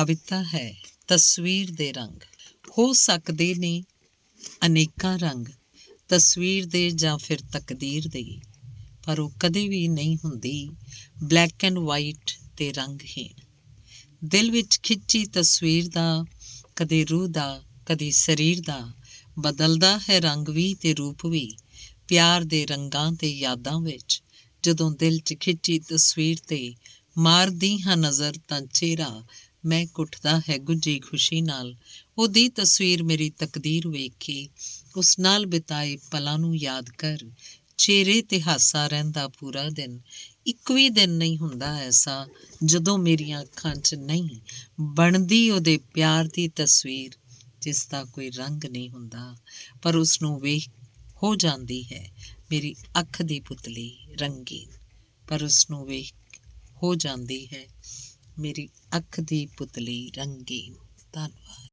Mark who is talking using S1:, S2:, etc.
S1: ਕਵਿਤਾ ਹੈ ਤਸਵੀਰ ਦੇ ਰੰਗ। ਹੋ ਸਕਦੇ ਨੇ ਅਨੇਕਾਂ ਰੰਗ ਤਸਵੀਰ ਦੇ ਜਾਂ ਫਿਰ ਤਕਦੀਰ ਦੇ, ਪਰ ਉਹ ਕਦੇ ਵੀ ਨਹੀਂ ਹੁੰਦੀ ਬਲੈਕ ਐਂਡ ਵਾਈਟ ਤੇ ਰੰਗਹੀਣ। ਦਿਲ ਵਿੱਚ ਖਿੱਚੀ ਤਸਵੀਰ ਦਾ, ਕਦੇ ਰੂਹ ਦਾ, ਕਦੇ ਸਰੀਰ ਦਾ, ਬਦਲਦਾ ਹੈ ਰੰਗ ਵੀ ਤੇ ਰੂਪ ਵੀ ਪਿਆਰ ਦੇ ਰੰਗਾਂ ਤੇ ਯਾਦਾਂ ਵਿੱਚ। ਜਦੋਂ ਦਿਲ 'ਚ ਖਿੱਚੀ ਤਸਵੀਰ ਤੇ ਮਾਰਦੀ ਹਾਂ ਨਜ਼ਰ ਤਾਂ ਚਿਹਰਾ ਮਹਿਕ ਉੱਠਦਾ ਹੈ ਗੁੱਝੀ ਖੁਸ਼ੀ ਨਾਲ। ਉਹਦੀ ਤਸਵੀਰ ਮੇਰੀ ਤਕਦੀਰ ਵੇਖ ਕੇ ਉਸ ਨਾਲ ਬਿਤਾਏ ਪਲਾਂ ਨੂੰ ਯਾਦ ਕਰ। ਚਿਹਰੇ 'ਤੇ ਹਾਸਾ ਰਹਿੰਦਾ ਪੂਰਾ ਦਿਨ। ਇੱਕ ਵੀ ਦਿਨ ਨਹੀਂ ਹੁੰਦਾ ਐਸਾ ਜਦੋਂ ਮੇਰੀਆਂ ਅੱਖਾਂ 'ਚ ਨਹੀਂ ਬਣਦੀ ਉਹਦੇ ਪਿਆਰ ਦੀ ਤਸਵੀਰ, ਜਿਸ ਦਾ ਕੋਈ ਰੰਗ ਨਹੀਂ ਹੁੰਦਾ, ਪਰ ਉਸਨੂੰ ਵੇਖ ਹੋ ਜਾਂਦੀ ਹੈ ਮੇਰੀ ਅੱਖ ਦੀ ਪੁਤਲੀ ਰੰਗੀਨ। ਪਰ ਉਸਨੂੰ ਵੇਖ ਹੋ ਜਾਂਦੀ ਹੈ ਮੇਰੀ ਅੱਖ ਦੀ ਪੁਤਲੀ ਰੰਗੀਨ। ਧੰਨਵਾਦ।